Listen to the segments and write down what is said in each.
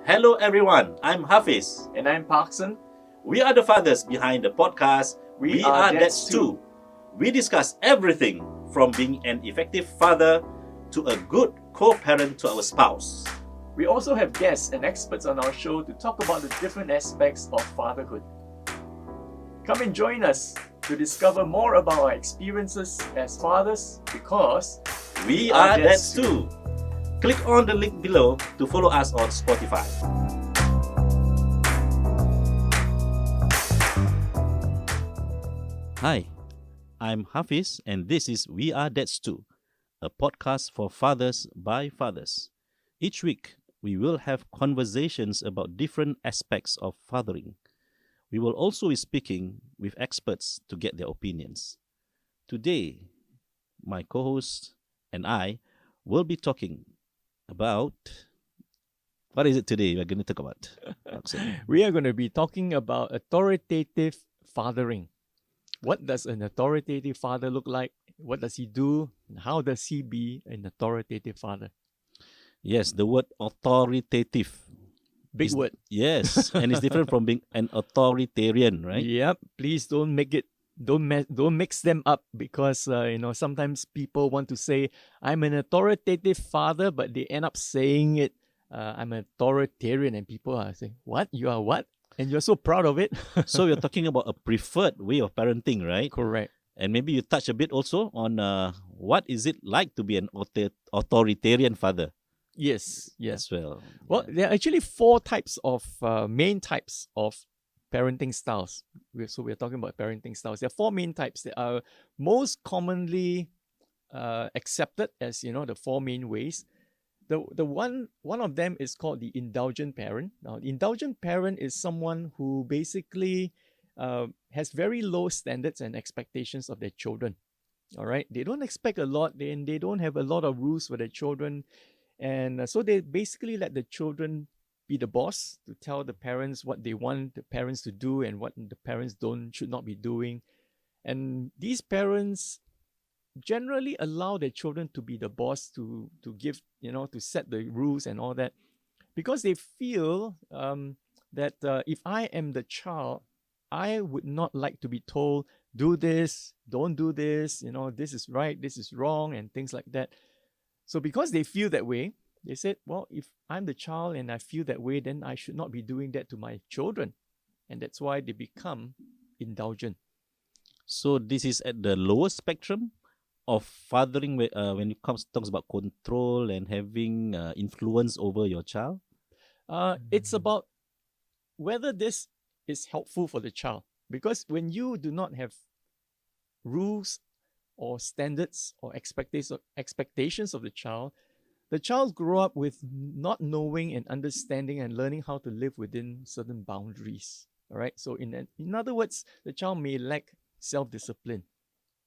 Hello everyone, I'm Hafiz. And I'm Parkson. We are the fathers behind the podcast We Are Dads Too. We discuss everything from being an effective father to a good co-parent to our spouse. We also have guests and experts on our show to talk about the different aspects of fatherhood. Come and join us to discover more about our experiences as fathers because We are Dads Too. Click on the link below to follow us on Spotify. Hi, I'm Hafiz and this is We Are Dads Too, a podcast for fathers by fathers. Each week, we will have conversations about different aspects of fathering. We will also be speaking with experts to get their opinions. Today, my co-host and I will be talking about... What is it today we're going to talk about? we are going to be talking about authoritative fathering. What does an authoritative father look like? What does he do? And how does he be an authoritative father? Yes, the word authoritative. Big word. Yes, and it's different from being an authoritarian, right? Yep. Please don't make it. Don't mix them up because sometimes people want to say I'm an authoritative father, but they end up saying it. I'm an authoritarian, and people are saying, "What? You are what?" And you're so proud of it. So you're talking about a preferred way of parenting, right? Correct. And maybe you touch a bit also on what is it like to be an authoritarian father? Yes. As well. Well, there are actually four types of main types of parenting styles. So we're talking about parenting styles. There are four main types that are most commonly accepted as the four main ways. The one of them is called the indulgent parent. Now, the indulgent parent is someone who basically has very low standards and expectations of their children. All right, they don't expect a lot, and they don't have a lot of rules for their children, and so they basically let the children be the boss to tell the parents what they want the parents to do and what the parents should not be doing. And these parents generally allow their children to be the boss, to give, to set the rules and all that, because they feel that if I am the child, I would not like to be told, do this, don't do this, this is right, this is wrong, and things like that. So because they feel that way, they said, well, if I'm the child and I feel that way, then I should not be doing that to my children. And that's why they become indulgent. So this is at the lowest spectrum of fathering when it talks about control and having influence over your child? It's about whether this is helpful for the child. Because when you do not have rules or standards or expectations of the child grow up with not knowing and understanding and learning how to live within certain boundaries. All right. So in other words, the child may lack self-discipline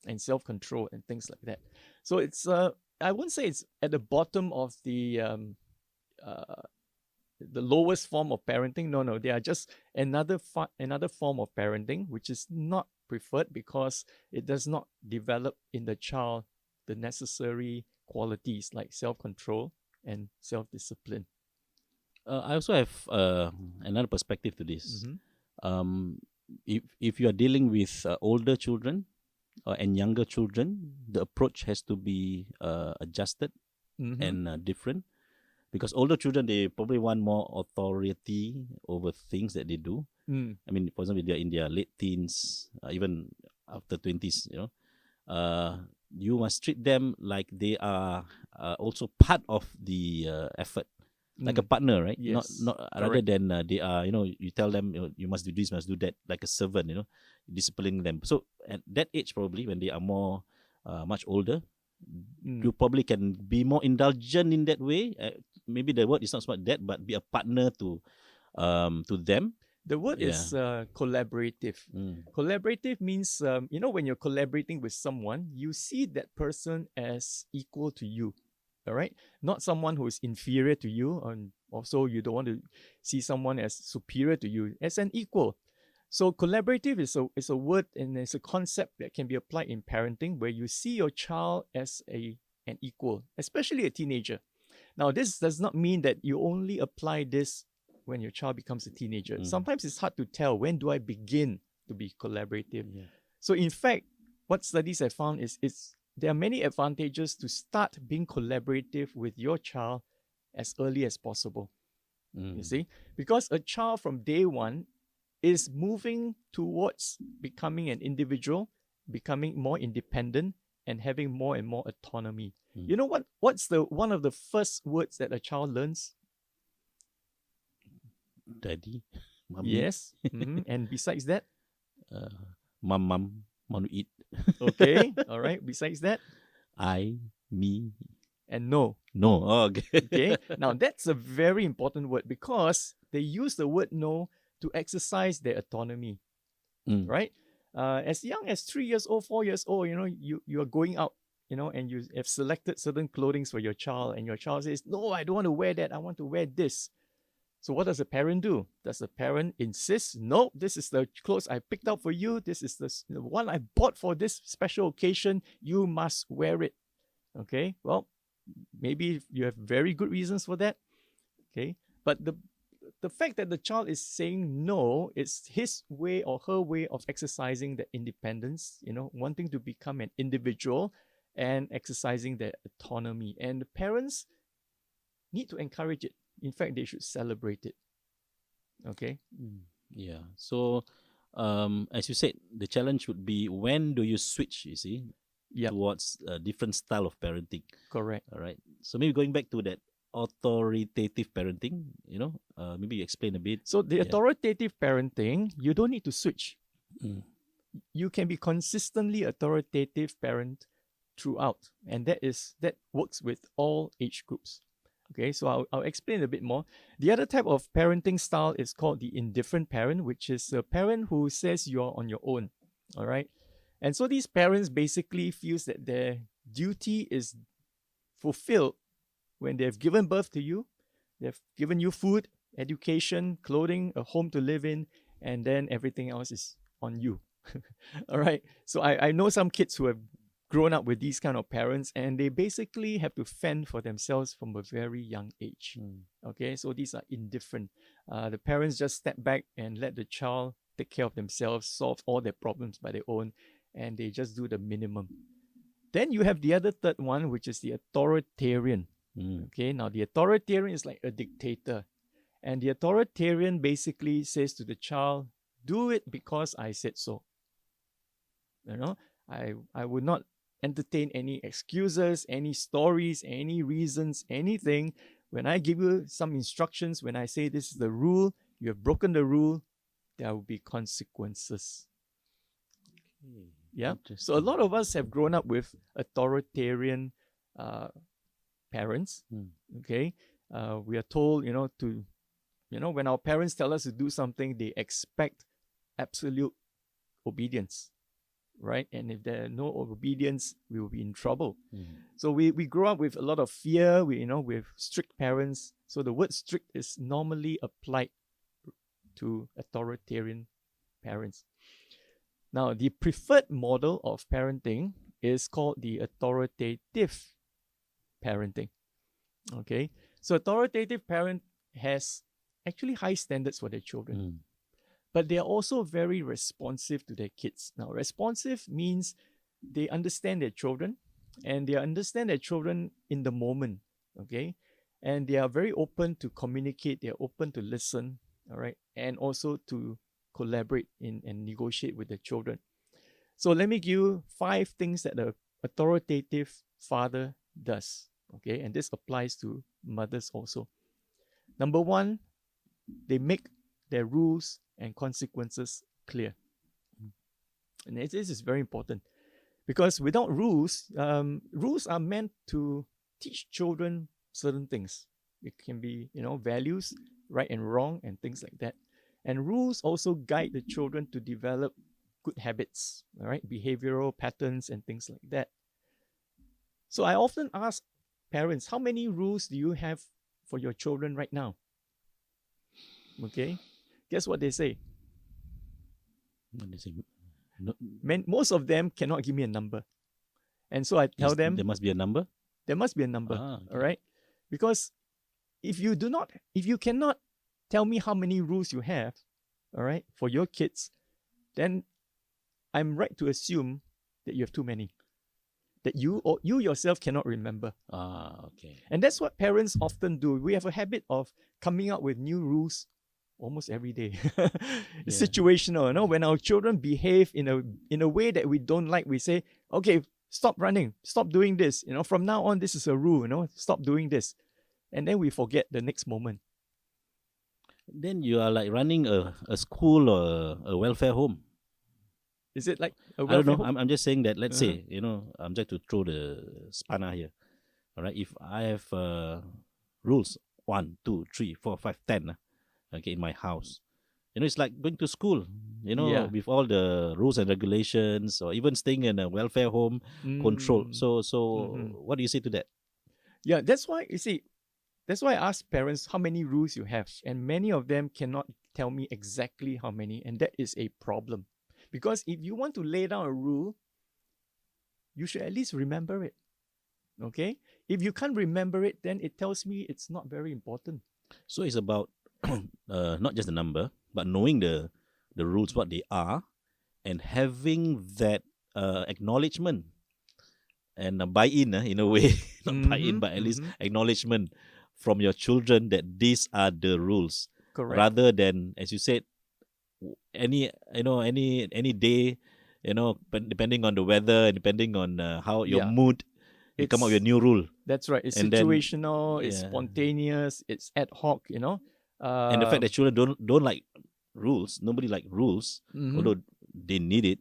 and self-control and things like that. So it's I wouldn't say it's at the bottom of the lowest form of parenting. No, they are just another form of parenting, which is not preferred because it does not develop in the child the necessary qualities like self-control and self-discipline. I also have another perspective to this. Mm-hmm. If you are dealing with older children and younger children, the approach has to be adjusted and different. Because older children, they probably want more authority over things that they do. I mean, for example, they're in their late teens, even after 20s, you must treat them like they are also part of the effort, like a partner, right? Yes, not rather than they are, you tell them you must do this, must do that, like a servant, disciplining them. So at that age, probably when they are more much older, you probably can be more indulgent in that way. Maybe the word is not so much that, but be a partner to them. The word is collaborative. Collaborative means, when you're collaborating with someone, you see that person as equal to you, all right? Not someone who is inferior to you, and also you don't want to see someone as superior to you, as an equal. So collaborative is a word and it's a concept that can be applied in parenting, where you see your child as an equal, especially a teenager. Now, this does not mean that you only apply this when your child becomes a teenager. Mm. Sometimes it's hard to tell, when do I begin to be collaborative? Yeah. So in fact, what studies have found is there are many advantages to start being collaborative with your child as early as possible. You see, because a child from day one is moving towards becoming an individual, becoming more independent, and having more and more autonomy. You know what's one of the first words that a child learns? Daddy, mommy. Yes. And besides that? Mom, want to eat. Okay. All right. Besides that? I, me. And no. No. Oh, okay. Okay. Now that's a very important word because they use the word no to exercise their autonomy. Right? As young as 3 years old, 4 years old, you are going out, and you have selected certain clothing for your child, and your child says, "No, I don't want to wear that. I want to wear this." So what does a parent do? Does the parent insist, "No, this is the clothes I picked out for you. This is the one I bought for this special occasion. You must wear it." Okay, well, maybe you have very good reasons for that. Okay, but the fact that the child is saying no, it's his way or her way of exercising the independence, wanting to become an individual and exercising their autonomy. And the parents need to encourage it. In fact, they should celebrate it. Okay? Yeah. So, as you said, the challenge would be, when do you switch, you see, towards a different style of parenting? Correct. All right. So maybe going back to that authoritative parenting, maybe you explain a bit. So the authoritative parenting, you don't need to switch. You can be consistently authoritative parent throughout, and that works with all age groups. Okay, so I'll explain a bit more. The other type of parenting style is called the indifferent parent, which is a parent who says you're on your own. All right, and so these parents basically feels that their duty is fulfilled when they've given birth to you, they've given you food, education, clothing, a home to live in, and then everything else is on you. All right, so I know some kids who have grown up with these kind of parents, and they basically have to fend for themselves from a very young age. Okay, so these are indifferent. The parents just step back and let the child take care of themselves, solve all their problems by their own, and they just do the minimum. Then you have the other third one, which is the authoritarian. Okay, now the authoritarian is like a dictator, and the authoritarian basically says to the child, "Do it because I said so." I would not entertain any excuses, any stories, any reasons, anything. When I give you some instructions, when I say this is the rule, you have broken the rule, there will be consequences. Yeah. So a lot of us have grown up with authoritarian parents. Okay. We are told, when our parents tell us to do something, they expect absolute obedience. Right? And if there are no obedience, we will be in trouble. So we grow up with a lot of fear, with strict parents. So the word strict is normally applied to authoritarian parents. Now, the preferred model of parenting is called the authoritative parenting. Okay? So authoritative parent has actually high standards for their children. But they are also very responsive to their kids. Now, responsive means they understand their children, and they understand their children in the moment, okay? And they are very open to communicate, they are open to listen, all right? And also to collaborate and negotiate with their children. So let me give you 5 things that the authoritative father does, okay? And this applies to mothers also. Number 1, they make their rules and consequences clear. And this is very important because without rules, rules are meant to teach children certain things. It can be, values, right and wrong, and things like that. And rules also guide the children to develop good habits, all right, behavioral patterns and things like that. So I often ask parents, how many rules do you have for your children right now? Okay. Guess what they say? What they say? No. Most of them cannot give me a number. And so I tell them, there must be a number? There must be a number, okay. all right? Because if you cannot tell me how many rules you have, all right, for your kids, then I'm right to assume that you have too many, that you yourself cannot remember. Okay. And that's what parents often do. We have a habit of coming up with new rules almost every day. It's situational, when our children behave in a way that we don't like, we say, okay, stop running, stop doing this, from now on this is a rule, stop doing this. And then we forget the next moment. Then you are like running a school or a welfare home. Is it like a I don't know. welfare home? I'm just saying that, let's say, I'm just to throw the spanner here. All right. If I have rules 1, 2, 3, 4, 5, 10, okay, in my house, it's like going to school, with all the rules and regulations, or even staying in a welfare home, control. So what do you say to that? Yeah, that's why, you see, that's why I ask parents how many rules you have. And many of them cannot tell me exactly how many. And that is a problem. Because if you want to lay down a rule, you should at least remember it. Okay? If you can't remember it, then it tells me it's not very important. So it's about not just the number, but knowing the rules, what they are, and having that acknowledgement and buy-in, in a way, not buy-in, but at least acknowledgement from your children that these are the rules. Correct. Rather than, as you said, any day, depending on the weather, depending on how your mood, you come up with a new rule. That's right. It's situational, it's spontaneous, it's ad hoc, and the fact that children don't like rules, nobody like rules, although they need it.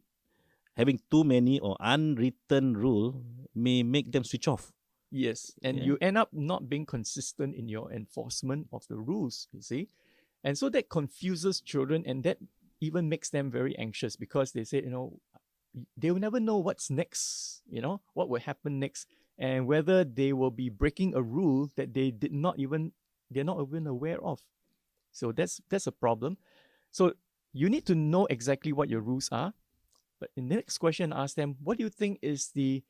Having too many or unwritten rule may make them switch off. Yes, and you end up not being consistent in your enforcement of the rules, you see. And so that confuses children, and that even makes them very anxious, because they say, they will never know what's next, what will happen next, and whether they will be breaking a rule that they're not even aware of. So that's a problem. So you need to know exactly what your rules are. But in the next question, ask them, what do you think is the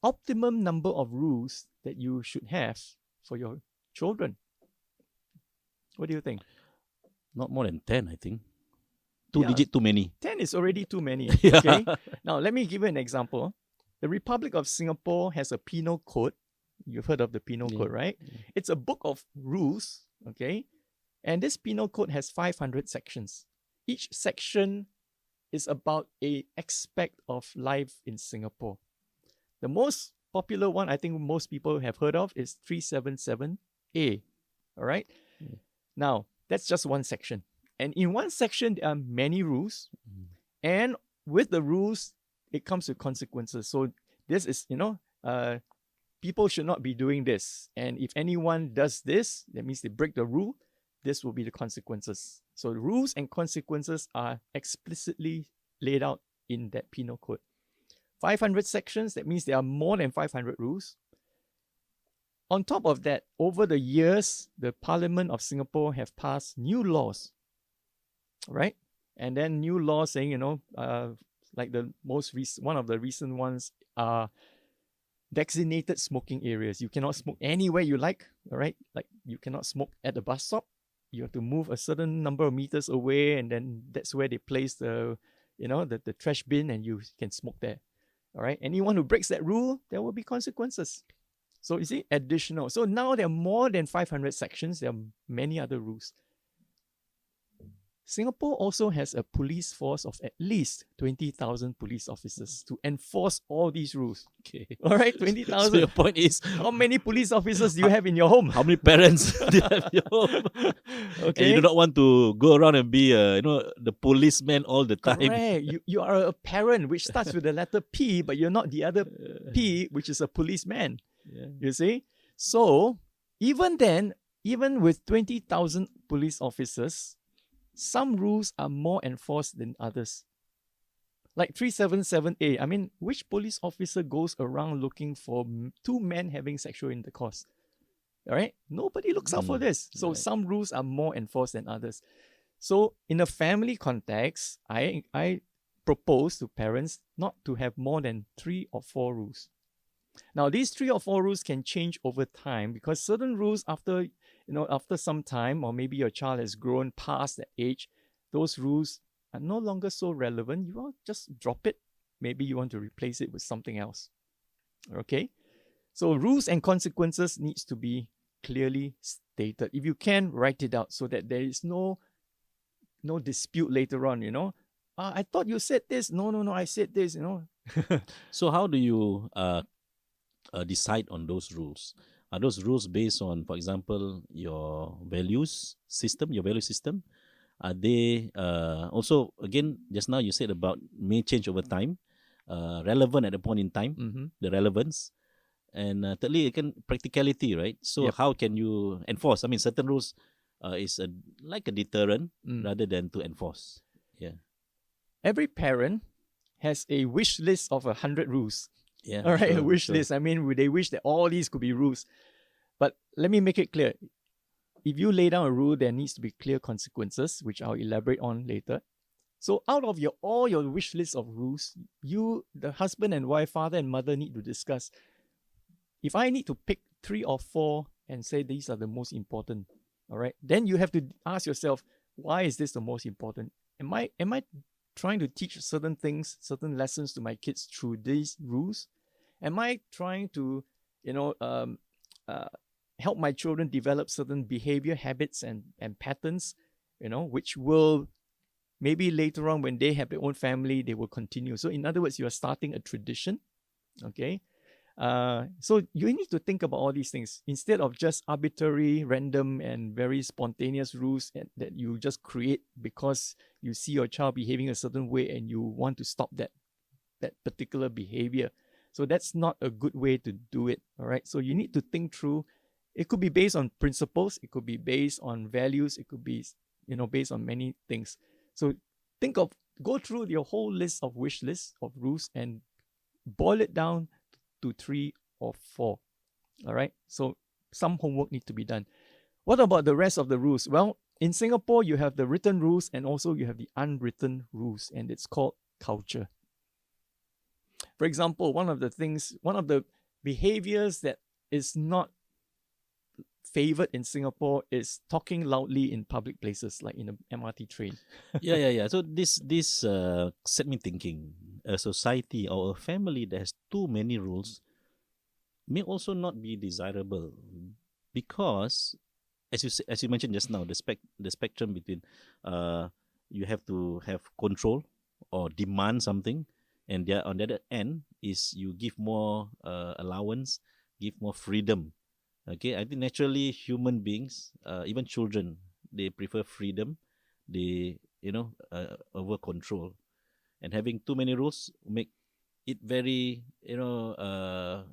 optimum number of rules that you should have for your children? What do you think? Not more than 10, I think. Two digit too many. 10 is already too many. Okay. Now let me give you an example. The Republic of Singapore has a penal code. You've heard of the penal code, right? It's a book of rules, okay? And this penal code has 500 sections. Each section is about an aspect of life in Singapore. The most popular one I think most people have heard of is 377A. All right? Now, that's just one section. And in one section, there are many rules. And with the rules, it comes with consequences. So this is, people should not be doing this. And if anyone does this, that means they break the rule, this will be the consequences. So the rules and consequences are explicitly laid out in that penal code. 500 sections, that means there are more than 500 rules. On top of that, over the years, the Parliament of Singapore have passed new laws, right? And then new laws saying, like the one of the recent ones are designated smoking areas. You cannot smoke anywhere you like, all right? Like you cannot smoke at the bus stop. You have to move a certain number of meters away, and then that's where they place the trash bin, and you can smoke there. All right. Anyone who breaks that rule, there will be consequences. So you see, additional. So now there are more than 500 sections. There are many other rules. Singapore also has a police force of at least 20,000 police officers to enforce all these rules. Okay. All right, 20,000. So your point is, how many police officers do you have in your home? How many parents do you have in your home? Okay. And you do not want to go around and be, the policeman all the time. Correct. You are a parent, which starts with the letter P, but you're not the other P, which is a policeman. Yeah. You see? So even then, even with 20,000 police officers, some rules are more enforced than others. Like 377A. I mean, which police officer goes around looking for two men having sexual intercourse? All right? Nobody looks out for this. So right. Some rules are more enforced than others. So in a family context, I propose to parents not to have more than 3 or 4 rules. Now, these 3 or 4 rules can change over time, because certain rules after after some time, or maybe your child has grown past that age, those rules are no longer so relevant. You want just drop it. Maybe you want to replace it with something else. Okay? So rules and consequences needs to be clearly stated. If you can, write it out so that there is no dispute later on, I thought you said this. No, I said this, So how do you decide on those rules? Are those rules based on, for example, your value system? Are they also, again, just now you said about may change over time, relevant at a point in time, the relevance, and thirdly, again, practicality, right? So how can you enforce? I mean, certain rules is like a deterrent rather than to enforce. Yeah. Every parent has a wish list of 100 rules. Yeah. All right, sure, a wish sure. list. I mean, they wish that all these could be rules. But let me make it clear. If you lay down a rule, there needs to be clear consequences, which I'll elaborate on later. So out of all your wish list of rules, you, the husband and wife, father and mother, need to discuss. If I need to pick 3 or 4 and say these are the most important, all right, then you have to ask yourself, why is this the most important? Am I trying to teach certain things, certain lessons to my kids through these rules? Am I trying to, help my children develop certain behavior habits and patterns, which will maybe later on when they have their own family, they will continue. So in other words, you are starting a tradition, okay? So you need to think about all these things instead of just arbitrary, random, and very spontaneous rules that you just create because you see your child behaving a certain way and you want to stop that particular behavior. So that's not a good way to do it, all right? So you need to think through. It could be based on principles. It could be based on values. It could be, based on many things. So go through your whole list of wish lists of rules and boil it down to 3 or 4. All right. So some homework needs to be done. What about the rest of the rules? Well, in Singapore, you have the written rules and also you have the unwritten rules, and it's called culture. For example, one of the behaviors that is not favored in Singapore is talking loudly in public places, like in a MRT train. Yeah. So this set me thinking. A society or a family that has too many rules may also not be desirable, because, as you mentioned just now, the spectrum between you have to have control or demand something, and on the other end is you give more allowance, give more freedom. Okay, I think naturally human beings, even children, they prefer freedom. They over control, and having too many rules make it very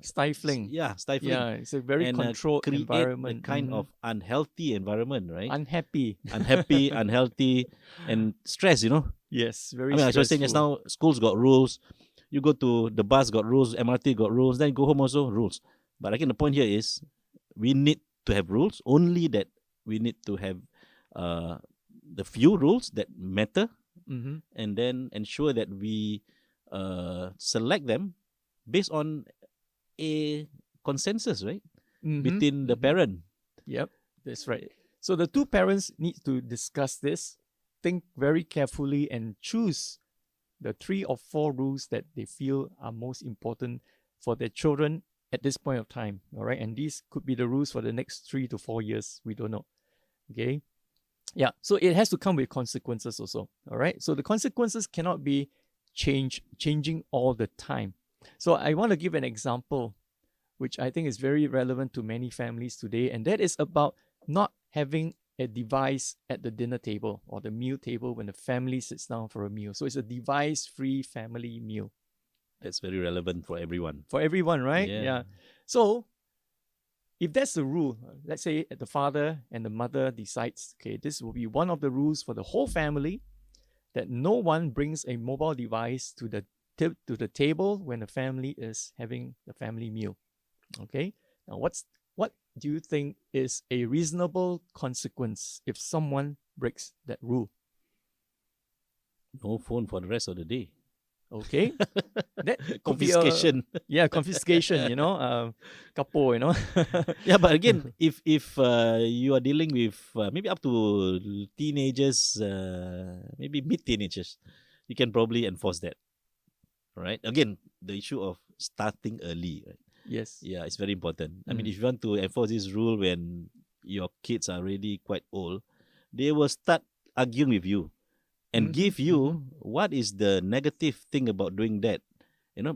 stifling. Stifling. Yeah, it's a very and controlled create environment. a kind of unhealthy environment, right? Unhappy, unhealthy, and stress. Yes, very I mean, as I was stressful. saying just now, schools got rules. You go to the bus, got rules. MRT got rules. Then go home also rules. But again, the point here is we need to have rules. Only that we need to have the few rules that matter, and then ensure that we select them based on a consensus, right? Between the parent. Yep, that's right. So the two parents need to discuss this, think very carefully, and choose the 3 or 4 rules that they feel are most important for their children at this point of time. All right, and these could be the rules for the next 3 to 4 years. We don't know. Okay. Yeah. So it has to come with consequences also. All right. So the consequences cannot be changing all the time. So I want to give an example, which I think is very relevant to many families today, and that is about not having a device at the dinner table or the meal table when the family sits down for a meal. So it's a device-free family meal. That's very relevant for everyone. For everyone, right? Yeah. So if that's the rule, let's say the father and the mother decides, okay, this will be one of the rules for the whole family, that no one brings a mobile device to the table when the family is having the family meal. Okay. Now, what do you think is a reasonable consequence if someone breaks that rule? No phone for the rest of the day. Okay, that could be Confiscation. confiscation. Kapo. Yeah, but again, if you are dealing with maybe up to teenagers, maybe mid teenagers, you can probably enforce that, right? Again, the issue of starting early, right? Yes. Yeah, it's very important. I mean, if you want to enforce this rule when your kids are already quite old, they will start arguing with you and give you what is the negative thing about doing that,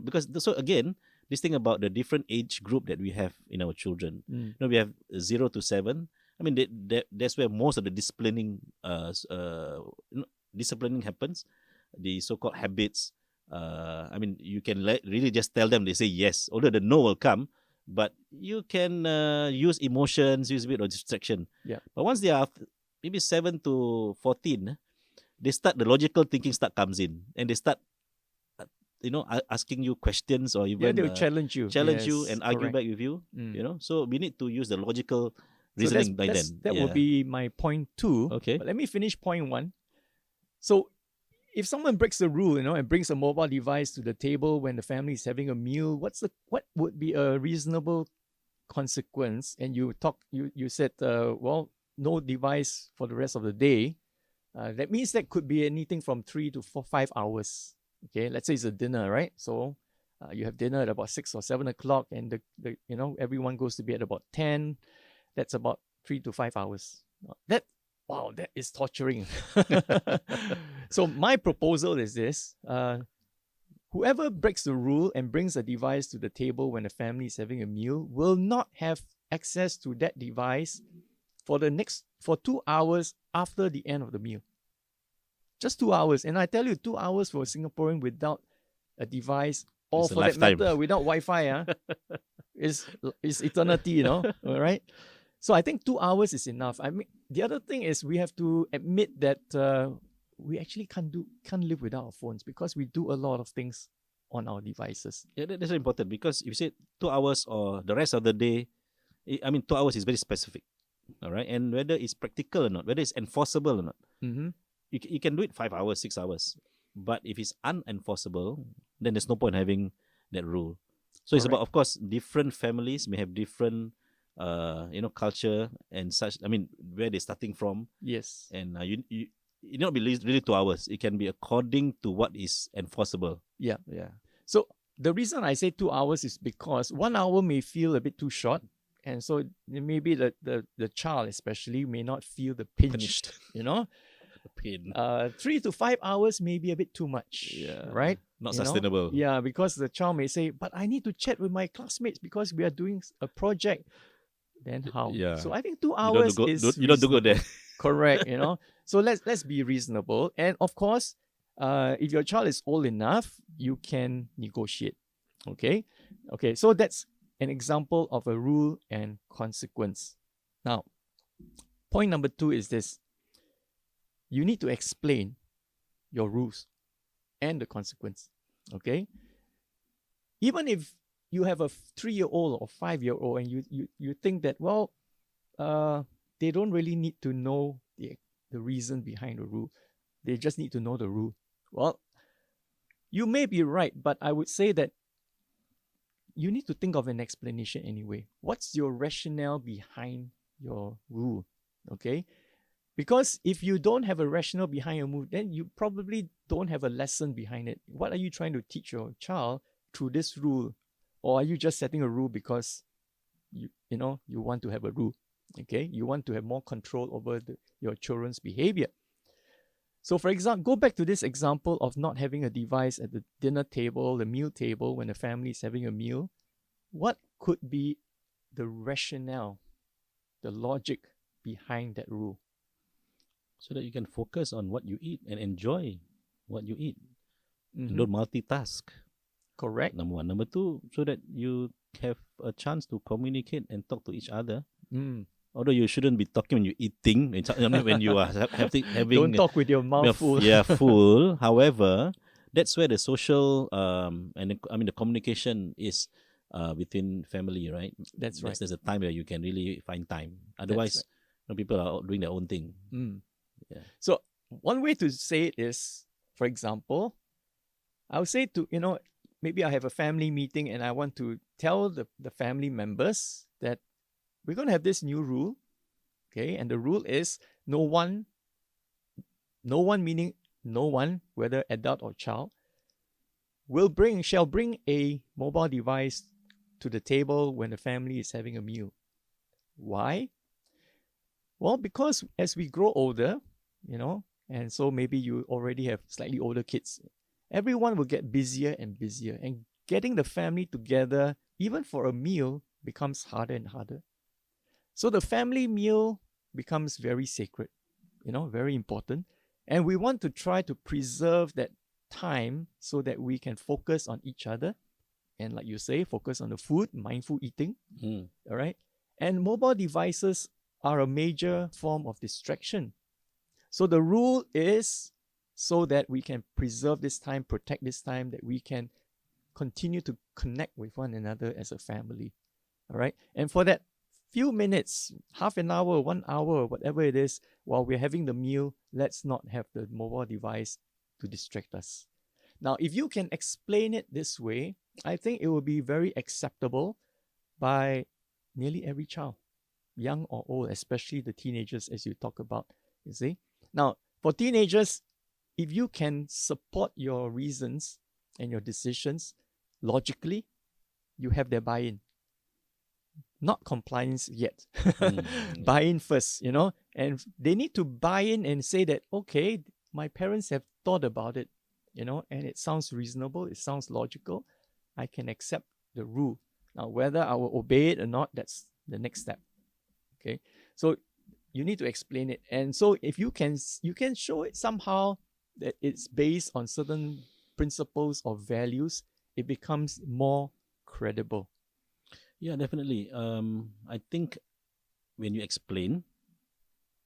because so again, this thing about the different age group that we have in our children, we have 0 to 7. I mean, that's where most of the disciplining happens, the so-called habits. I mean, you can really just tell them, they say yes, although the no will come, but you can use emotions, use a bit of distraction. Yeah. But once they are maybe 7 to 14, they start, the logical thinking comes in, and they start asking you questions, or even they'll challenge you. And argue back with you. So we need to use the logical reasoning by then. That will be my point 2. Okay. But let me finish point 1. So if someone breaks the rule, and brings a mobile device to the table when the family is having a meal, what would be a reasonable consequence? And you said, no device for the rest of the day. That means that could be anything from 3 to 5 hours. Okay, let's say it's a dinner, right? So you have dinner at about 6 or 7 o'clock, and the everyone goes to bed at about 10. That's about 3 to 5 hours. That is torturing. So my proposal is this: whoever breaks the rule and brings a device to the table when the family is having a meal will not have access to that device for 2 hours after the end of the meal. Just 2 hours. And I tell you, 2 hours for a Singaporean without a device, or It's a for that lifetime. matter, without Wi-Fi, is eternity, all right? So I think 2 hours is enough. I mean, the other thing is we have to admit that we actually can't live without our phones, because we do a lot of things on our devices. Yeah, that's very important, because if you say 2 hours or the rest of the day, 2 hours is very specific. All right, and whether it's practical or not, whether it's enforceable or not, you can do it 5 hours, 6 hours. But if it's unenforceable, then there's no point having that rule. So it's about, of course, different families may have different, culture and such. I mean, where they're starting from. Yes. And it not be really 2 hours. It can be according to what is enforceable. Yeah. So the reason I say 2 hours is because 1 hour may feel a bit too short. And so maybe the child especially may not feel the pinch, The pain. 3 to 5 hours may be a bit too much, right? Not sustainable. Yeah, because the child may say, but I need to chat with my classmates because we are doing a project. Then how? Yeah. So I think 2 hours you don't go there. Correct, So let's be reasonable. And of course, if your child is old enough, you can negotiate. Okay? So that's an example of a rule and consequence. Now, point number 2 is this. You need to explain your rules and the consequence. Okay? Even if you have a 3-year-old or 5-year-old and you think that, they don't really need to know the reason behind the rule. They just need to know the rule. Well, you may be right, but I would say that you need to think of an explanation anyway. What's your rationale behind your rule? Okay? Because if you don't have a rationale behind your rule, then you probably don't have a lesson behind it. What are you trying to teach your child through this rule? Or are you just setting a rule because you want to have a rule? Okay? You want to have more control over your children's behavior. So for example, go back to this example of not having a device at the dinner table, the meal table, when the family is having a meal. What could be the rationale, the logic behind that rule? So that you can focus on what you eat and enjoy what you eat. And don't multitask. Correct. Number 1. Number 2, so that you have a chance to communicate and talk to each other. Although you shouldn't be talking when you're eating, when you are having. Don't talk with your mouth full. Yeah, full. However, that's where the social the communication is within family, right? That's right. There's a time where you can really find time. Otherwise, people are doing their own thing. Yeah. So one way to say it is, for example, I'll say to, maybe I have a family meeting and I want to tell the family members that we're going to have this new rule. Okay. And the rule is no one meaning no one, whether adult or child, shall bring a mobile device to the table when the family is having a meal. Why? Well, because as we grow older, and so maybe you already have slightly older kids, everyone will get busier and busier, and getting the family together, even for a meal, becomes harder and harder. So the family meal becomes very sacred, very important. And we want to try to preserve that time so that we can focus on each other. And like you say, focus on the food, mindful eating. All right. And mobile devices are a major form of distraction. So the rule is so that we can preserve this time, protect this time, that we can continue to connect with one another as a family. All right. And for that few minutes, half an hour, 1 hour, whatever it is, while we're having the meal, let's not have the mobile device to distract us. Now, if you can explain it this way, I think it will be very acceptable by nearly every child, young or old, especially the teenagers, as you talk about, you see. Now, for teenagers, if you can support your reasons and your decisions logically, you have their buy-in. Not compliance yet. Buy-in first, and they need to buy in and say that, okay, my parents have thought about it, and it sounds reasonable, it sounds logical. I can accept the rule. Now, whether I will obey it or not, that's the next step. Okay, so you need to explain it, and so if you can show it somehow that it's based on certain principles or values, it becomes more credible. Yeah, definitely. I think when you explain,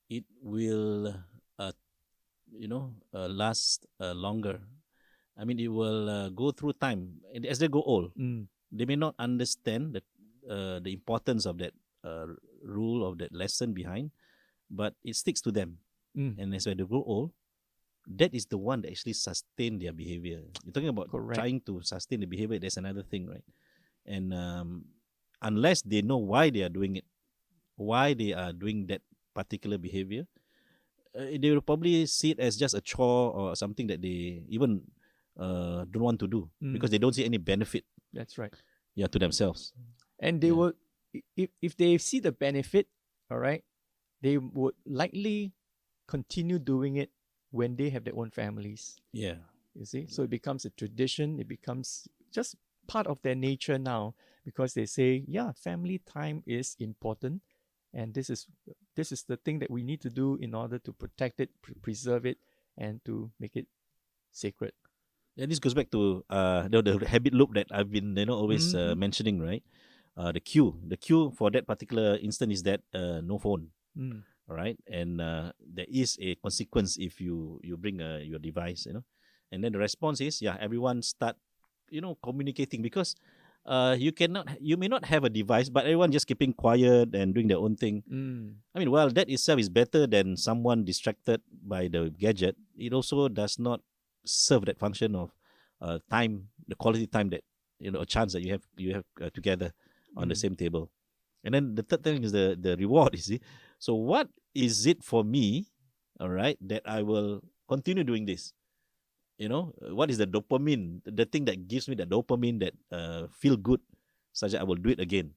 it will, last longer. I mean, it will go through time. And as they go old, they may not understand the importance of that rule, of that lesson behind, but it sticks to them. And as they grow old, that is the one that actually sustain their behavior. You're talking about trying to sustain the behavior. There's another thing, right? And unless they know why they are doing it, why they are doing that particular behavior, they will probably see it as just a chore or something that they even don't want to do because they don't see any benefit. That's right. Yeah, to themselves. And they will, if they see the benefit, all right, they would likely continue doing it when they have their own families. Yeah. You see? So it becomes a tradition. It becomes just part of their nature now, because they say, yeah, family time is important, and this is the thing that we need to do in order to protect it, preserve it, and to make it sacred. Yeah, this goes back to the habit loop that I've been always mentioning, right? The cue for that particular instant is that no phone, all right, and there is a consequence if you bring your device, and then the response is everyone start communicating, because you may not have a device, but everyone just keeping quiet and doing their own thing. I mean, while that itself is better than someone distracted by the gadget, it also does not serve that function of time, the quality time that a chance that you have together on the same table. And then the third thing is the reward, you see. So what is it for me, all right, that I will continue doing this? What is the dopamine, the thing that gives me the dopamine that feel good, such that I will do it again.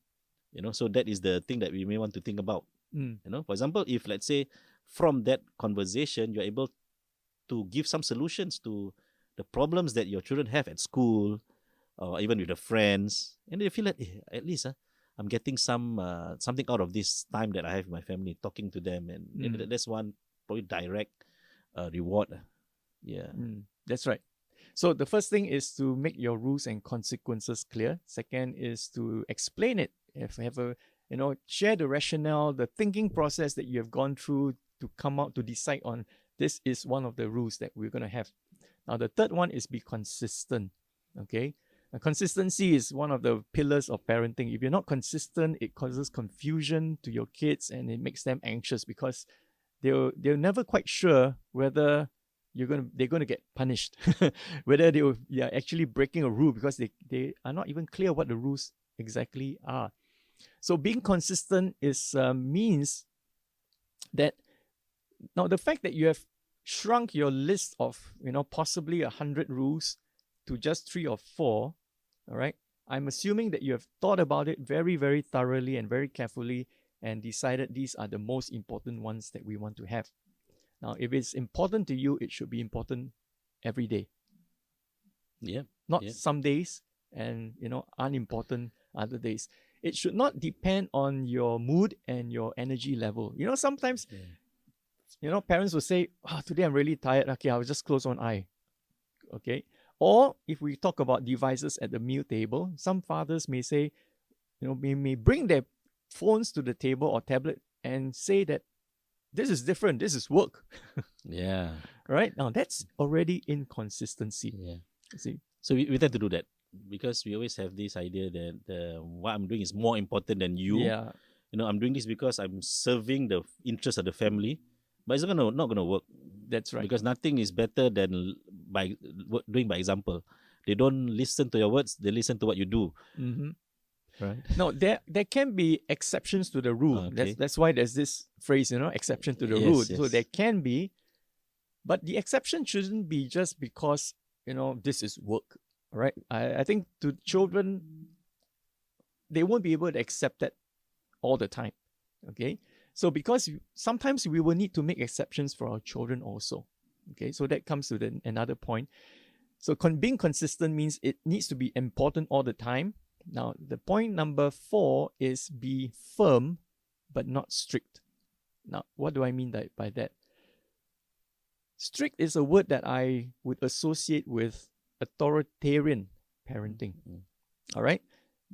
So that is the thing that we may want to think about. For example, if let's say from that conversation you're able to give some solutions to the problems that your children have at school or even with the friends, and they feel like at least I'm getting something out of this time that I have with my family, talking to them, and that's one probably direct reward. That's right. So the first thing is to make your rules and consequences clear. Second is to explain it. If you have share the rationale, the thinking process that you have gone through to come out to decide on this is one of the rules that we're going to have. Now, the third one is be consistent. Okay. Consistency is one of the pillars of parenting. If you're not consistent, it causes confusion to your kids and it makes them anxious, because they're never quite sure whether they're gonna get punished. Whether they are actually breaking a rule because they are not even clear what the rules exactly are. So being consistent is means that now the fact that you have shrunk your list of possibly 100 rules to just 3 or 4, all right, I'm assuming that you have thought about it very, very thoroughly and very carefully and decided these are the most important ones that we want to have. Now, if it's important to you, it should be important every day. Yeah. Not some days and unimportant other days. It should not depend on your mood and your energy level. Sometimes parents will say, today I'm really tired. Okay, I'll just close one eye. Okay. Or if we talk about devices at the meal table, some fathers may say, may bring their phones to the table or tablet and say that this is different. This is work. Yeah. Right? Now, that's already inconsistency. Yeah. See? So we tend to do that because we always have this idea that what I'm doing is more important than you. Yeah. I'm doing this because I'm serving the interest of the family, but it's not gonna work. That's right. Because nothing is better than doing by example. They don't listen to your words; they listen to what you do. Mm-hmm. Right. No, there can be exceptions to the rule. Okay. That's why there's this phrase, exception to the rule. Yes. So there can be, but the exception shouldn't be just because this is work. Right? I think to children, they won't be able to accept that all the time. Okay. So because sometimes we will need to make exceptions for our children also. Okay. So that comes to another point. So being consistent means it needs to be important all the time. Now, the point number 4 is be firm, but not strict. Now, what do I mean by that? Strict is a word that I would associate with authoritarian parenting. All right?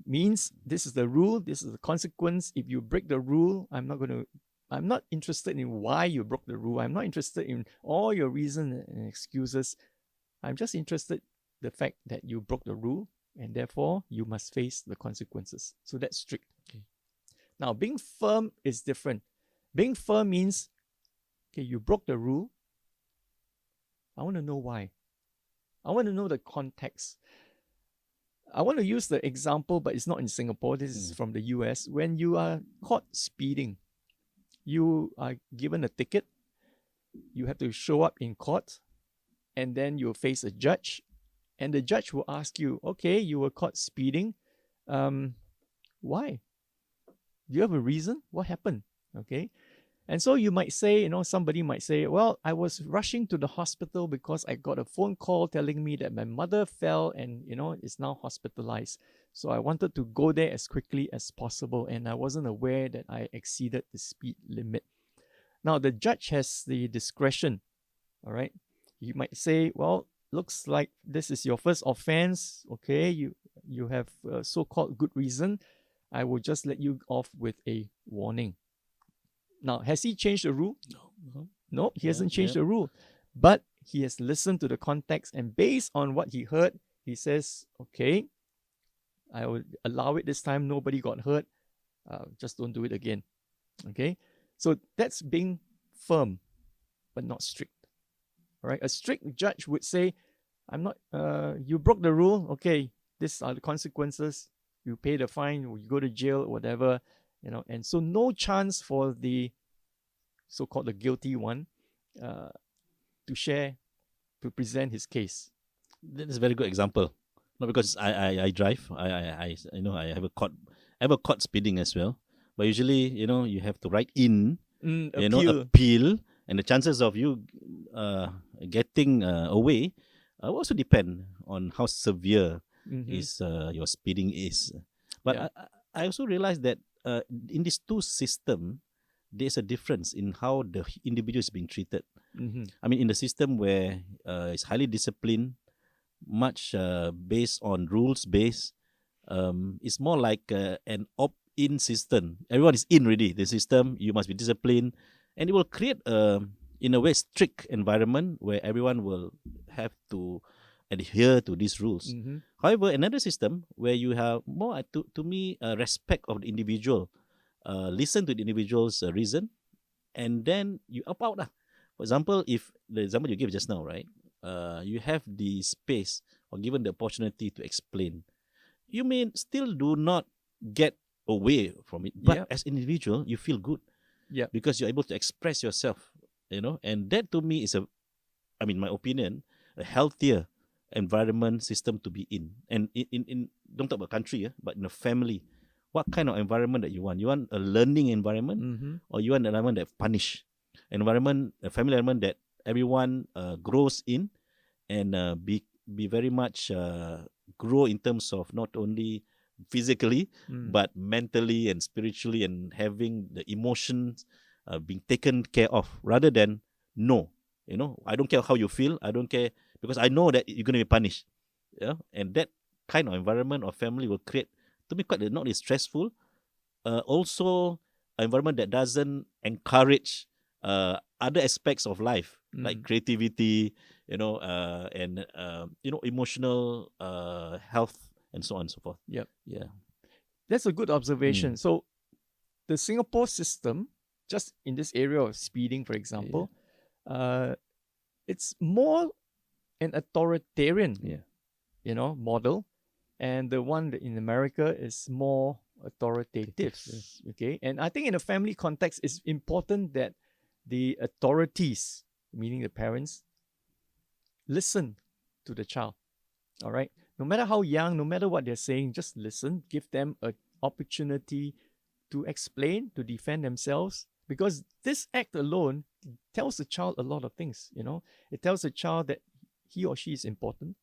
Means this is the rule, this is the consequence. If you break the rule, I'm not interested in why you broke the rule. I'm not interested in all your reasons and excuses. I'm just interested in the fact that you broke the rule and therefore you must face the consequences. So that's strict. Okay. Now, being firm is different. Being firm means, okay, you broke the rule. I want to know why. I want to know the context. I want to use the example, but it's not in Singapore. This is from the US. When you are caught speeding, you are given a ticket. You have to show up in court, and then you'll face a judge. And the judge will ask you, okay, you were caught speeding. Why? Do you have a reason? What happened? Okay. And so you might say, somebody might say, well, I was rushing to the hospital because I got a phone call telling me that my mother fell and, is now hospitalized. So I wanted to go there as quickly as possible. And I wasn't aware that I exceeded the speed limit. Now, the judge has the discretion. All right. You might say, well, looks like this is your first offense. Okay, you have a so-called good reason. I will just let you off with a warning. Now, has he changed the rule? No, he hasn't changed the rule. But he has listened to the context, and based on what he heard, he says, okay, I will allow it this time. Nobody got hurt. Just don't do it again. Okay, so that's being firm, but not strict. All right, a strict judge would say, I'm not, you broke the rule. Okay, these are the consequences. You pay the fine, or you go to jail, or whatever, and so no chance for the so-called the guilty one to present his case. That is a very good example. Not because I drive, I have a caught speeding as well. But usually, you have to write in, appeal, and the chances of you getting away also depend on how severe is your speeding is. But I also realized that in these two systems, there's a difference in how the individual is being treated. I mean, in the system where it's highly disciplined, much based on rules-based, it's more like an opt-in system. Everyone is in already. The system, you must be disciplined, and it will create in a way strict environment where everyone will have to adhere to these rules. However, another system where you have more, to me, respect of the individual, listen to the individual's reason, and then you opt out. For example, if the example you gave just now, right? You have the space or given the opportunity to explain. You may still do not get away from it, but as an individual, you feel good. Yeah. Because you're able to express yourself, and that to me is my opinion, a healthier environment system to be in. And in don't talk about country, but in a family, what kind of environment that you want? You want a learning environment, or you want an environment that punish? A family environment that everyone grows in, and be very much grow in terms of not only physically but mentally and spiritually, and having the emotions being taken care of, rather than no, I don't care how you feel, I don't care, because I know that you're going to be punished. And that kind of environment or family will create, to me, quite not as stressful. Also, an environment that doesn't encourage other aspects of life, like creativity, and emotional health, and so on and so forth. Yep. Yeah. That's a good observation. So the Singapore system, just in this area of speeding, for example, it's more an authoritarian, model, and the one in America is more authoritative. Yes. Okay, and I think in a family context, it's important that the authorities, meaning the parents, listen to the child. All right, no matter how young, no matter what they're saying, just listen. Give them an opportunity to explain, to defend themselves, because this act alone tells the child a lot of things. It tells the child that he or she is important.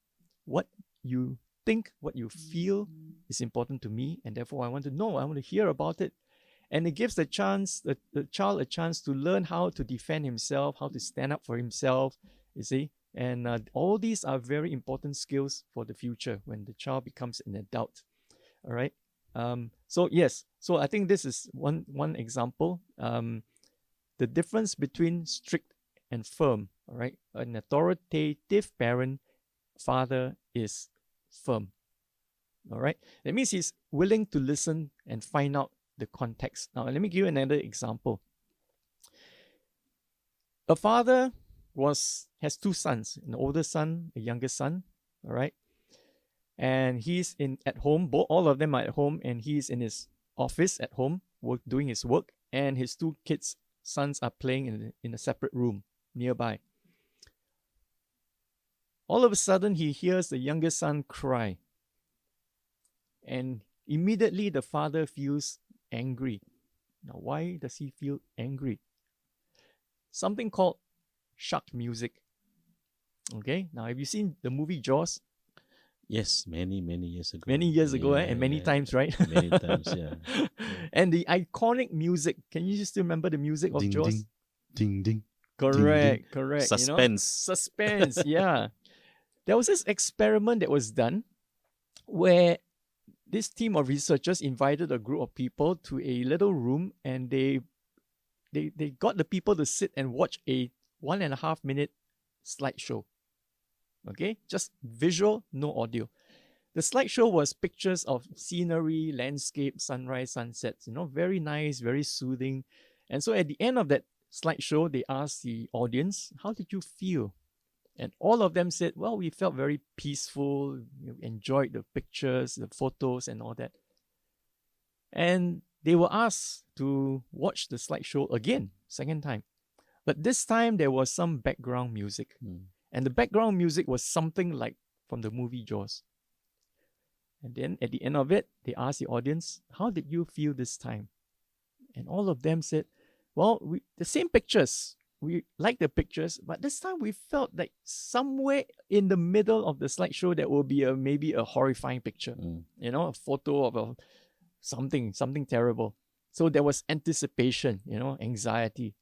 What you think, what you feel is important to me, and therefore I want to know, I want to hear about it. And it gives the child a chance to learn how to defend himself, how to stand up for himself, you see. And all these are very important skills for the future when the child becomes an adult. All right. So I think this is one example. The difference between strict and firm. All right. An authoritative father is firm. All right. That means he's willing to listen and find out the context. Now, let me give you another example. A father has two sons, an older son, a younger son. All right. And he's at home. All of them are at home, and he's in his office at home, doing his work. And his two sons are playing in a separate room nearby. All of a sudden, he hears the younger son cry. And immediately, the father feels angry. Now, why does he feel angry? Something called shark music. Okay, now have you seen the movie Jaws? Yes, many years ago. Many years ago, and many times, right? Many times, yeah. And the iconic music. Can you still remember the music of Jaws? Ding, ding. Correct. Suspense. Suspense, yeah. There was this experiment that was done where this team of researchers invited a group of people to a little room, and they got the people to sit and watch a 1.5 minute slideshow. Okay, just visual, no audio. The slideshow was pictures of scenery, landscape, sunrise, sunsets, very nice, very soothing. And so at the end of that slideshow, they asked the audience, how did you feel? And all of them said, well, we felt very peaceful, enjoyed the pictures, the photos, and all that. And they were asked to watch the slideshow again, second time. But this time, there was some background music. And the background music was something like from the movie Jaws. And then at the end of it, they asked the audience, how did you feel this time? And all of them said, well, the same pictures. We like the pictures, but this time we felt like somewhere in the middle of the slideshow there will be maybe a horrifying picture, a photo of something terrible. So there was anticipation, anxiety.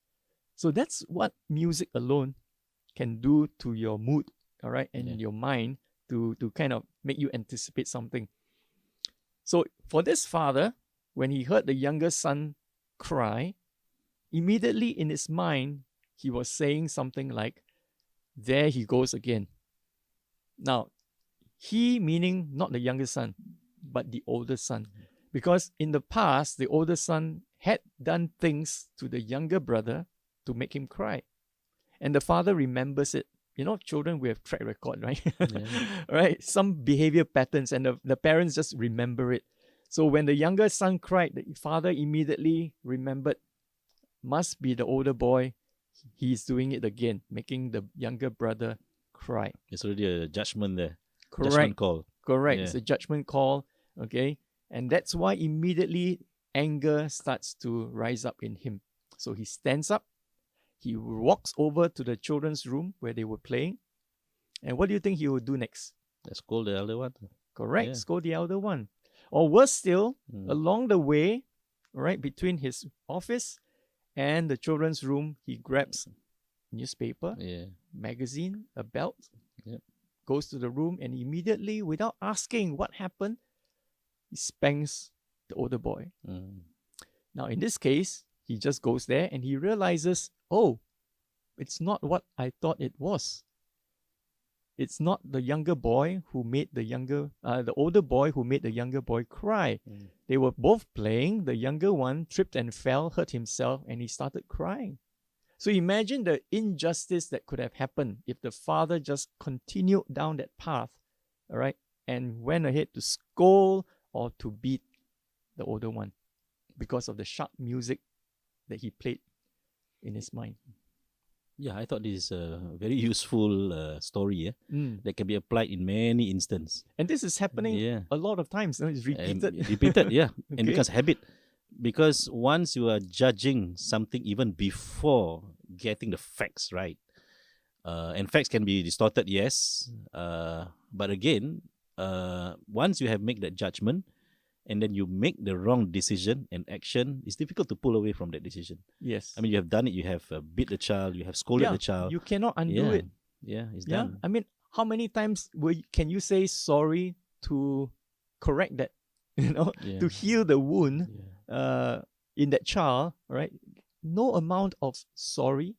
So that's what music alone can do to your mood, all right, and your mind to kind of make you anticipate something. So for this father, when he heard the younger son cry, immediately in his mind, he was saying something like, there he goes again. Now, he meaning not the younger son, but the older son. Because in the past, the older son had done things to the younger brother to make him cry. and the father remembers it. You know, children, we have track record, right? Yeah. Right? Some behavior patterns, and the parents just remember it. So when the younger son cried, the father immediately remembered, must be the older boy. He's doing it again, making the younger brother cry. It's already a judgment there. Correct. Judgment call. Correct. Yeah. It's a judgment call. Okay. And that's why immediately anger starts to rise up in him. So he stands up. He walks over to the children's room where they were playing. And what do you think he will do next? Let's call the elder one. Correct. Yeah. Scold the elder one. Or worse still, along the way, right, between his office and the children's room, he grabs newspaper, magazine, a belt, goes to the room, and immediately, without asking what happened, he spanks the older boy. Now, in this case, he just goes there and he realizes, oh, it's not what I thought it was. It's not the younger boy who made the older boy who made the younger boy cry. They were both playing. The younger one tripped and fell, hurt himself, and he started crying. So imagine the injustice that could have happened if the father just continued down that path, all right, and went ahead to scold or to beat the older one because of the sharp music that he played in his mind. Yeah, I thought this is a very useful story that can be applied in many instances. And this is happening a lot of times. It's repeated. Repeated, yeah. Okay. And becomes habit. Because once you are judging something even before getting the facts right, and facts can be distorted, yes. But again, once you have made that judgment, and then you make the wrong decision and action, it's difficult to pull away from that decision. Yes. I mean, you have done it. You have beat the child. You have scolded the child. You cannot undo it. Yeah, it's done. I mean, how many times can you say sorry to correct that, to heal the wound in that child, right? No amount of sorry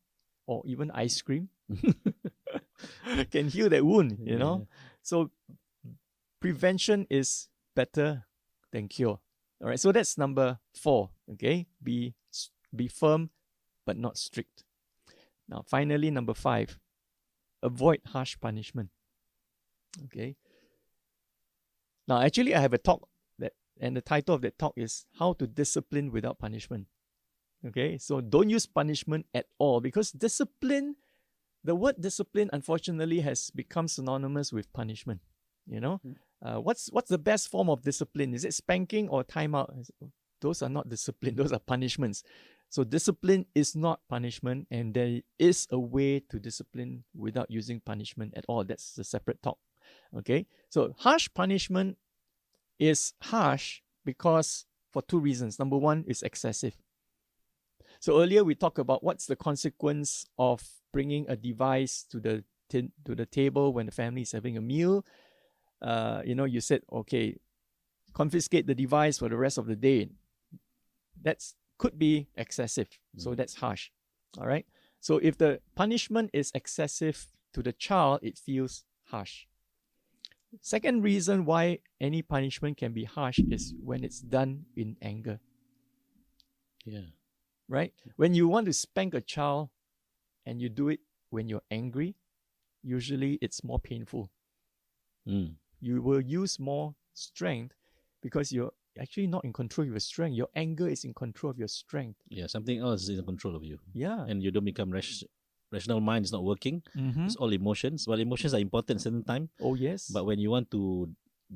or even ice cream can heal that wound, you know? So prevention is better than cure. All right, so that's number 4. Okay, be firm but not strict. Now, finally, number 5, avoid harsh punishment. Okay. Now, actually, I have a talk and the title of that talk is How to Discipline Without Punishment. Okay, so don't use punishment at all, because discipline, the word discipline, unfortunately, has become synonymous with punishment. You know, what's the best form of discipline? Is it spanking or timeout? Those are not discipline; those are punishments. So discipline is not punishment, and there is a way to discipline without using punishment at all. That's a separate talk. Okay, so harsh punishment is harsh because for 2 reasons. Number 1 is excessive. So earlier we talked about what's the consequence of bringing a device to the table when the family is having a meal. You said, okay, confiscate the device for the rest of the day. That could be excessive. So that's harsh. All right. So if the punishment is excessive to the child, it feels harsh. Second reason why any punishment can be harsh is when it's done in anger. Yeah. Right? When you want to spank a child and you do it when you're angry, usually it's more painful. You will use more strength because you're actually not in control of your strength. Your anger is in control of your strength. Yeah, something else is in control of you. Yeah. And you don't become rational mind is not working. It's all emotions. Well, emotions are important at a certain time. Oh, yes. But when you want to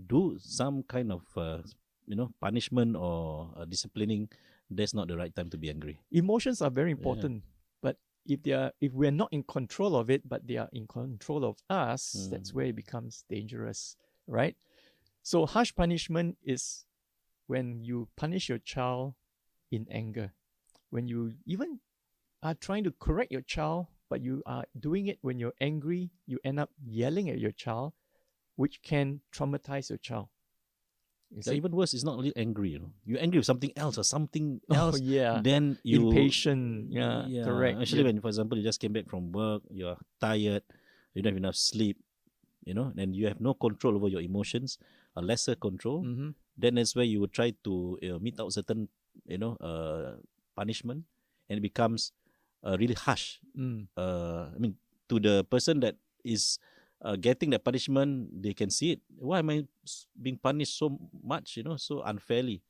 do some kind of punishment or disciplining, that's not the right time to be angry. Emotions are very important. But if we're not in control of it, but they are in control of us, that's where it becomes dangerous, right? So harsh punishment is when you punish your child in anger. When you even are trying to correct your child, but you are doing it when you're angry, you end up yelling at your child, which can traumatize your child. Even worse, it's not really angry. You're angry with something else or something else. Oh, yeah. Then you impatient. Yeah, correct. Actually, when, for example, you just came back from work, you're tired, you don't have enough sleep, and you have no control over your emotions, a lesser control. Then that's where you would try to mete out certain, punishment, and it becomes really harsh. Mm. I mean, to the person that is getting the punishment, they can see it. Why am I being punished so much? So unfairly.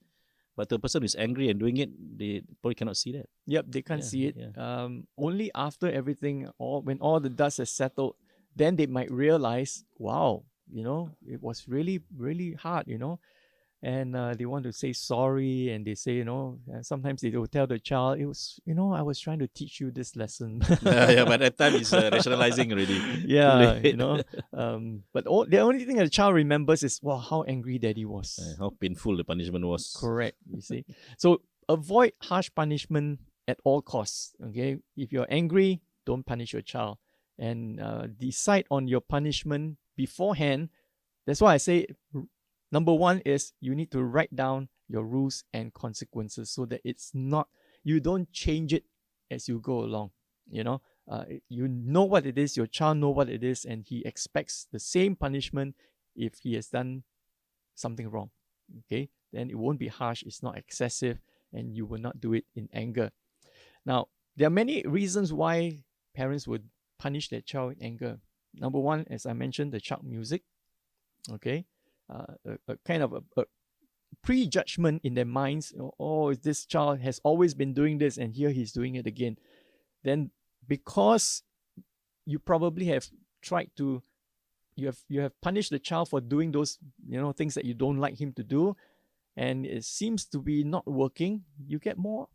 But the person who is angry and doing it, they probably cannot see that. Yep, they can't Yeah, see it. yeah. Only after everything, when all the dust has settled, then they might realize, wow, it was really, really hard, and they want to say sorry, and they say, sometimes they will tell the child, it was, I was trying to teach you this lesson. Yeah, by that time it's rationalizing already. Too Yeah, late. but the only thing that the child remembers is, wow, how angry daddy was. How painful the punishment was. Correct, you see. So avoid harsh punishment at all costs. Okay, if you're angry, don't punish your child, and decide on your punishment beforehand. That's why I say number one is you need to write down your rules and consequences so that you don't change it as you go along. You know what it is, your child know what it is, and he expects the same punishment if he has done something wrong. Okay, then it won't be harsh, it's not excessive, and you will not do it in anger. Now, there are many reasons why parents would punish their child in anger. Number one, as I mentioned, the child music. Okay, a kind of a prejudgment in their minds. Oh, this child has always been doing this, and here he's doing it again. Then, because you probably have tried to, you have punished the child for doing those things that you don't like him to do, and it seems to be not working, you get more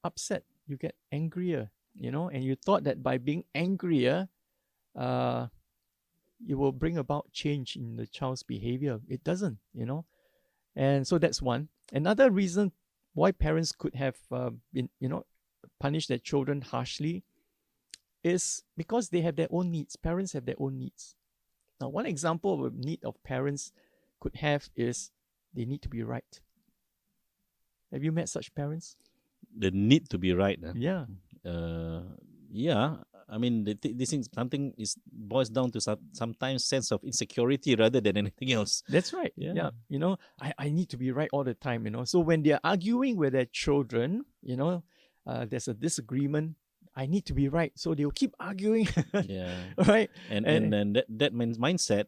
upset, you get angrier, and you thought that by being angrier, it will bring about change in the child's behavior. It doesn't, and so that's one. Another reason why parents could have been, punish their children harshly is because they have their own needs. Parents have their own needs. Now, one example of a need of parents could have is they need to be right. Have you met such parents? The need to be right. Yeah. Yeah. I mean, this thing, something boils down to sometimes sense of insecurity rather than anything else. That's right. Yeah. I need to be right all the time. So when they're arguing with their children, there's a disagreement. I need to be right, so they'll keep arguing. Yeah. Right. And then that mindset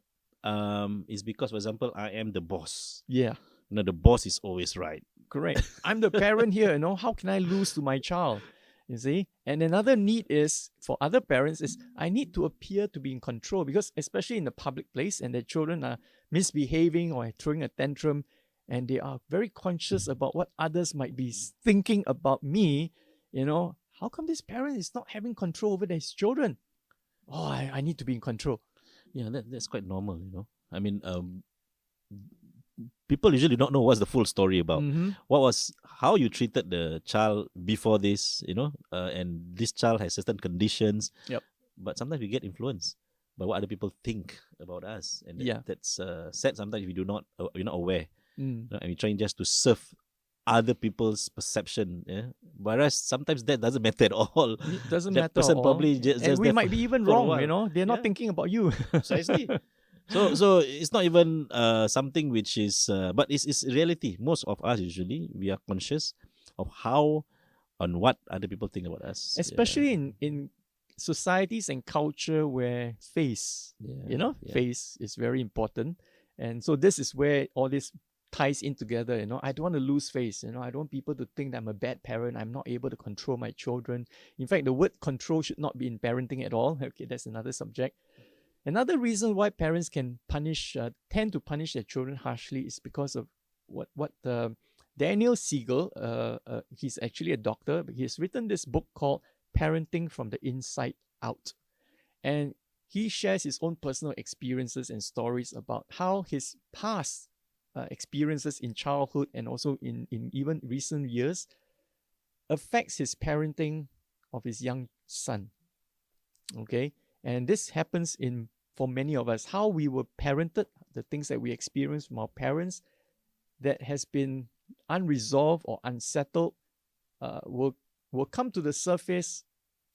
is because, for example, I am the boss. Yeah. The boss is always right. Correct. I'm the parent here. How can I lose to my child? You see? And another need is for other parents is I need to appear to be in control, because especially in the public place and their children are misbehaving or throwing a tantrum, and they are very conscious about what others might be thinking about me. How come this parent is not having control over his children? Oh, I need to be in control. Yeah, that's quite normal. I mean, people usually don't know what's the full story about. How you treated the child before this, and this child has certain conditions. Yep. But sometimes we get influenced by what other people think about us, and that's sad. Sometimes if you're not aware, and we're trying just to serve other people's perception. Yeah, whereas sometimes that doesn't matter at all. It doesn't that matter person at all. probably just and we might be even wrong. They're not thinking about you. Precisely. So it's not even something which is, but it's reality. Most of us usually we are conscious of on what other people think about us, especially in societies and culture where face, face is very important, and so this is where all this ties in together. I don't want to lose face. I don't want people to think that I'm a bad parent. I'm not able to control my children. In fact, the word control should not be in parenting at all. Okay, that's another subject. Another reason why parents can tend to punish their children harshly is because of what Daniel Siegel, he's actually a doctor, but he has written this book called Parenting from the Inside Out. And he shares his own personal experiences and stories about how his past experiences in childhood and also in even recent years affects his parenting of his young son. Okay, and this happens for many of us, how we were parented, the things that we experienced from our parents that has been unresolved or unsettled will come to the surface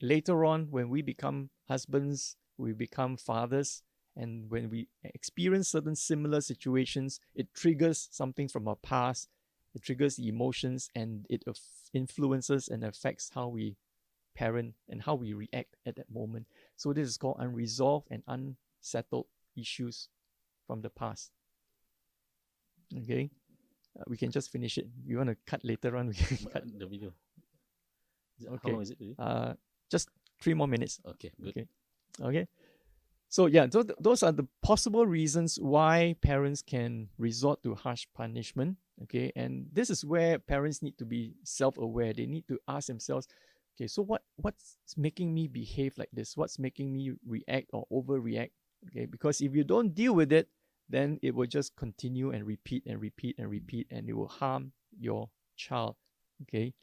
later on when we become husbands, we become fathers. And when we experience certain similar situations, it triggers something from our past, it triggers the emotions, and it influences and affects how we parent and how we react at that moment. So this is called unresolved and unsettled issues from the past. Okay, we can just finish it. You want to cut later on? We can cut the video. Okay. How long is it? Really? Just 3 more minutes. Okay, good. Okay. So yeah, those are the possible reasons why parents can resort to harsh punishment. Okay, and this is where parents need to be self-aware. They need to ask themselves, okay, so what's making me behave like this? What's making me react or overreact? Okay, because if you don't deal with it, then it will just continue and repeat and repeat and repeat, and it will harm your child. Okay,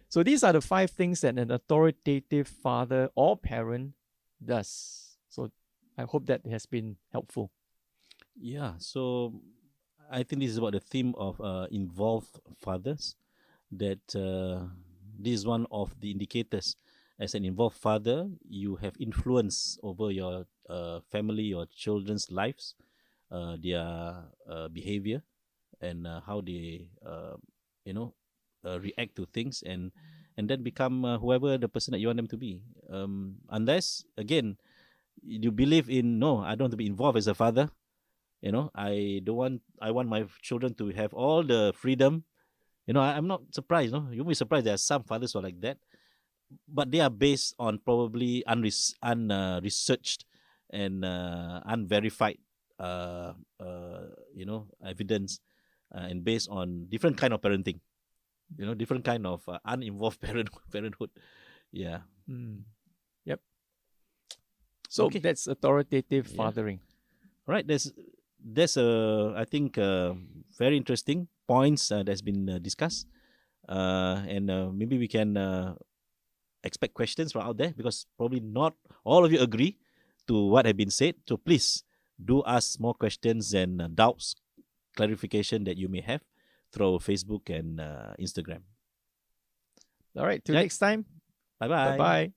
so these are the 5 things that an authoritative father or parent does. So I hope that has been helpful. Yeah, so I think this is about the theme of involved fathers, that this is one of the indicators. As an involved father, you have influence over your family, your children's lives, their behavior, and how they, react to things, and then become whoever the person that you want them to be. Unless, again, you believe in, no, I don't want to be involved as a father. I want my children to have all the freedom. I'm not surprised. No, you'll be surprised. There are some fathers who are like that, but they are based on probably unresearched and unverified, evidence, and based on different kind of parenting. Different kind of uninvolved parenthood. Yeah. Yep. So Okay. that's authoritative fathering. Right. There's I think very interesting points that's been discussed, and maybe we can expect questions from out there, because probably not all of you agree to what have been said. So please do ask more questions and doubts, clarification that you may have through Facebook and Instagram. All right. Till next time. Bye-bye. Bye-bye.